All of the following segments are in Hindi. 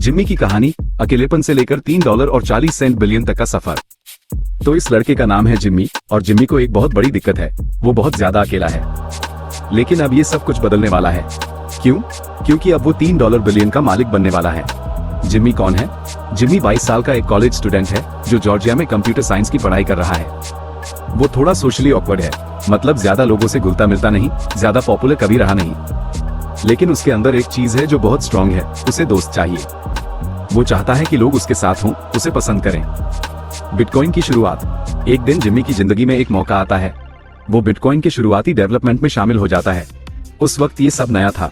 जिम्मी की कहानी, अकेलेपन से लेकर $3 और 40 सेंट बिलियन तक का सफर। तो इस लड़के का नाम है जिम्मी, और जिम्मी को एक बहुत बड़ी दिक्कत है, वो बहुत ज्यादा अकेला है। लेकिन अब ये सब कुछ बदलने वाला है। क्यों? क्योंकि अब वो $3 बिलियन का मालिक बनने वाला है। जिम्मी कौन है? जिम्मी 22 साल का एक कॉलेज स्टूडेंट है जो जॉर्जिया में कंप्यूटर साइंस की पढ़ाई कर रहा है। वो थोड़ा सोशली ऑकवर्ड है, मतलब ज्यादा लोगों से घुलता मिलता नहीं, ज्यादा पॉपुलर कभी रहा नहीं। लेकिन उसके अंदर एक चीज है जो बहुत स्ट्रांग है, उसे दोस्त चाहिए। वो चाहता है कि लोग उसके साथ हों, उसे पसंद करें। बिटकॉइन की शुरुआत। एक दिन जिम्मी की जिंदगी में एक मौका आता है। वो बिटकॉइन के शुरुआती डेवलपमेंट में शामिल हो जाता है। उस वक्त ये सब नया था।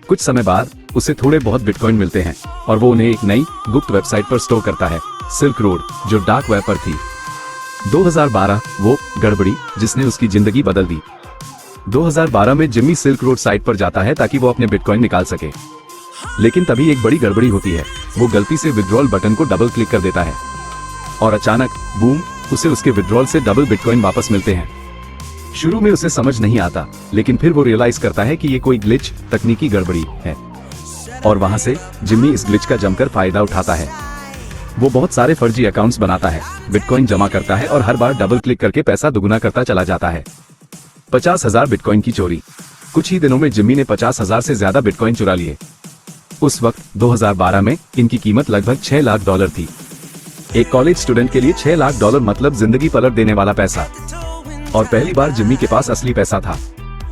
कुछ समय बाद उसे थोड़े बहुत बिटकॉइन मिलते हैं और वो उन्हें एक नई गुप्त वेबसाइट पर स्टोर करता है, सिल्क रोड, जो डार्क वेब पर थी। 2012 वो गड़बड़ी जिसने उसकी जिंदगी बदल दी। 2012 में जिम्मी सिल्क रोड साइट पर जाता है ताकि वो अपने बिटकॉइन निकाल सके। लेकिन तभी एक बड़ी गड़बड़ी होती है। वो गलती से विड्रॉल बटन को डबल क्लिक कर देता है और अचानक बूम, उसे उसके विड्रॉल से डबल बिटकॉइन वापस मिलते हैं। शुरू में उसे समझ नहीं आता, लेकिन फिर वो रियलाइज करता है कि ये कोई ग्लिच, तकनीकी गड़बड़ी है। और वहां से जिम्मी इस ग्लिच का जमकर फायदा उठाता है। वो बहुत सारे फर्जी अकाउंट्स बनाता है, बिटकॉइन जमा करता है और हर बार डबल क्लिक करके पैसा दुगुना करता चला जाता है। 50,000 बिटकॉइन की चोरी। कुछ ही दिनों में जिम्मी ने 50,000 से ज्यादा बिटकॉइन चुरा लिए। उस वक्त 2012 में इनकी कीमत लगभग $6 लाख थी। एक कॉलेज स्टूडेंट के लिए $6 लाख मतलब जिंदगी पलट देने वाला पैसा। और पहली बार जिम्मी के पास असली पैसा था।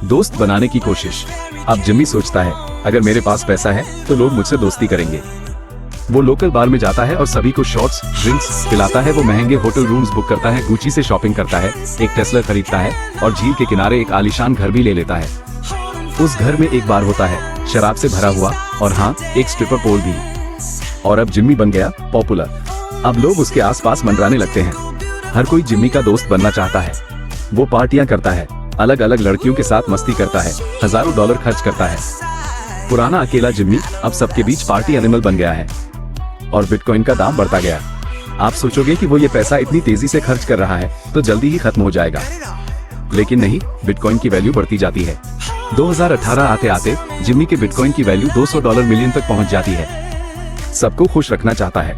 दोस्त बनाने की कोशिश। अब जिम्मी सोचता है, अगर मेरे पास पैसा है तो लोग मुझसे दोस्ती करेंगे। वो लोकल बार में जाता है और सभी को शॉट्स, ड्रिंक्स पिलाता है। वो महंगे होटल रूम्स बुक करता है, गुची से शॉपिंग करता है, एक टेस्ला खरीदता है और झील के किनारे एक आलीशान घर भी ले लेता है। उस घर में एक बार होता है, शराब से भरा हुआ, और हाँ, एक स्ट्रिपर पोल भी। और अब जिम्मी बन गया पॉपुलर। अब लोग उसके आसपास मंडराने लगते हैं। हर कोई जिम्मी का दोस्त बनना चाहता है। वो पार्टियां करता है, अलग अलग लड़कियों के साथ मस्ती करता है, हजारों डॉलर खर्च करता है। पुराना अकेला जिम्मी अब सबके बीच पार्टी एनिमल बन गया है। और बिटकॉइन का दाम बढ़ता गया। आप सोचोगे कि वो ये पैसा इतनी तेजी से खर्च कर रहा है तो जल्दी ही खत्म हो जाएगा, लेकिन नहीं, बिटकॉइन की वैल्यू बढ़ती जाती है। 2018 आते आते जिम्मी के बिटकॉइन की वैल्यू $200 मिलियन तक पहुंच जाती है। सबको खुश रखना चाहता है।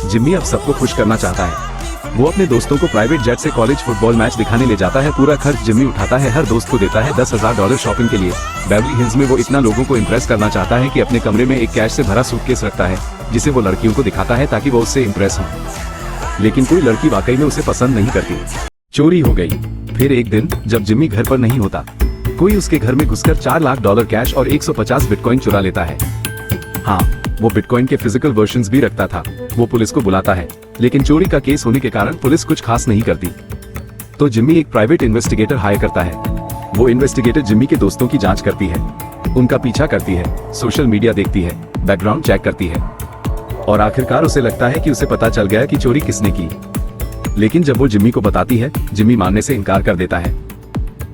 जिम्मी अब सबको खुश करना चाहता है। वो अपने दोस्तों को प्राइवेट जेट से कॉलेज फुटबॉल मैच दिखाने ले जाता है। पूरा खर्च जिम्मी उठाता है। हर दोस्त को देता है $10,000 शॉपिंग के लिए। बेवरली हिल्स में वो इतना लोगों को इम्प्रेस करना चाहता है कि अपने कमरे में एक कैश से भरा सूटकेस रखता है, जिसे वो लड़कियों को दिखाता है ताकि वो उससे इम्प्रेस हो। लेकिन कोई लड़की वाकई में उसे पसंद नहीं करती। चोरी हो गई। फिर एक दिन जब जिम्मी घर पर नहीं होता, कोई उसके घर में घुसकर $4 लाख कैश और 150 बिटकॉइन चुरा लेता है। हाँ, वो बिटकॉइन के फिजिकल वर्जन्स भी रखता था। वो पुलिस को बुलाता है, लेकिन चोरी का केस होने के कारण पुलिस कुछ खास नहीं करती। तो जिम्मी एक प्राइवेट इन्वेस्टिगेटर हायर करता है। वो इन्वेस्टिगेटर जिम्मी के दोस्तों की जांच करती है, उनका पीछा करती है, सोशल मीडिया देखती है, बैकग्राउंड चेक करती है, और आखिरकार उसे लगता है कि उसे पता चल गया कि चोरी किसने की। लेकिन जब वो जिम्मी को बताती है, जिम्मी मानने से इनकार कर देता है।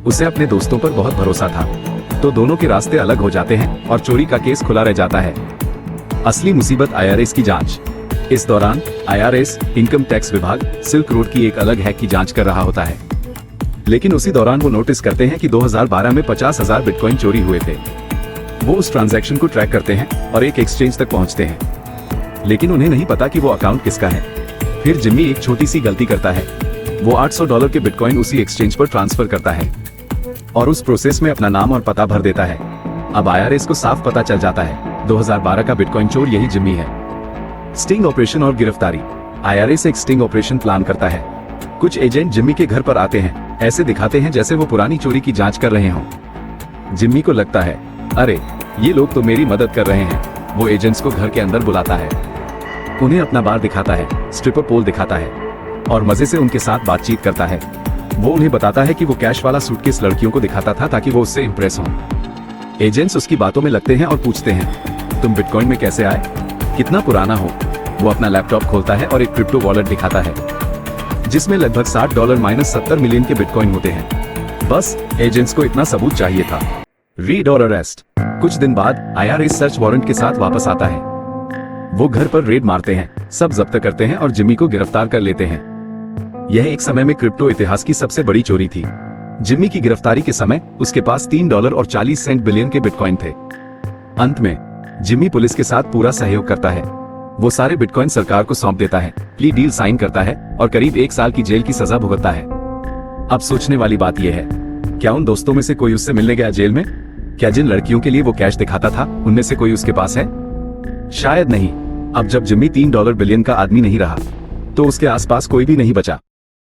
उसे अपने दोस्तों पर बहुत भरोसा था। तो दोनों के रास्ते अलग हो जाते हैं और चोरी का केस खुला रह जाता है। असली मुसीबत IRS की जांच। इस दौरान IRS, इनकम टैक्स विभाग, सिल्क रोड की एक अलग हैक की जांच कर रहा होता है। लेकिन उसी दौरान वो नोटिस करते हैं कि 2012 में 50,000 बिटकॉइन चोरी हुए थे। वो उस ट्रांजैक्शन को ट्रैक करते हैं और एक एक्सचेंज तक पहुंचते हैं, लेकिन उन्हें नहीं पता कि वो अकाउंट किसका है। फिर जिम्मी एक छोटी सी गलती करता है। वो $800 के बिटकॉइन उसी एक्सचेंज पर ट्रांसफर करता है और उस प्रोसेस में अपना नाम और पता भर देता है। अब IRS को साफ पता चल जाता है, 2012 का बिटकॉइन चोर यही जिम्मी है। स्टिंग ऑपरेशन और गिरफ्तारी। IRS एक स्टिंग ऑपरेशन प्लान करता है। कुछ एजेंट जिम्मी के घर पर आते हैं, ऐसे दिखाते हैं जैसे वो पुरानी चोरी की जांच कर रहे हों। जिम्मी को लगता है, अरे ये लोग तो मेरी मदद कर रहे हैं। वो एजेंट्स को घर के अंदर बुलाता है, उन्हें अपना बार दिखाता है, स्ट्रिपर पोल दिखाता है और मजे से उनके साथ बातचीत करता है। वो उन्हें बताता है कि वो कैश वाला सूटकेस लड़कियों को दिखाता था ताकि वो उससे इम्प्रेस हों। एजेंट्स उसकी बातों में लगते हैं और पूछते हैं, तुम बिटकॉइन में कैसे आए, कितना पुराना हो। वो अपना लैपटॉप खोलता है और एक क्रिप्टो वॉलेट दिखाता है, जिसमें लगभग $60 -70 मिलियन के बिटकॉइन होते हैं। बस एजेंट्स को इतना सबूत चाहिए था। रीड और अरेस्ट। कुछ दिन बाद IRS सर्च वारंट के साथ वापस आता है। वो घर पर रेड मारते हैं, सब जब्त करते हैं और जिम्मी को गिरफ्तार कर लेते हैं। यह एक समय में क्रिप्टो इतिहास की सबसे बड़ी चोरी थी। जिम्मी की गिरफ्तारी के समय उसके पास $3 और 40 सेंट बिलियन के बिटकॉइन थे। अंत में जिम्मी पुलिस के साथ पूरा सहयोग करता है। वो सारे बिटकॉइन सरकार को सौंप देता है, प्ली डील साइन करता है और करीब 1 साल की जेल की सजा भुगतता है। अब सोचने वाली बात यह है, क्या उन दोस्तों में से कोई उससे मिलने गया जेल में? क्या जिन लड़कियों के लिए वो कैश दिखाता था उनमें से कोई उसके पास है? शायद नहीं। अब जब जिम्मी $3 बिलियन का आदमी नहीं रहा, तो उसके आसपास कोई भी नहीं बचा।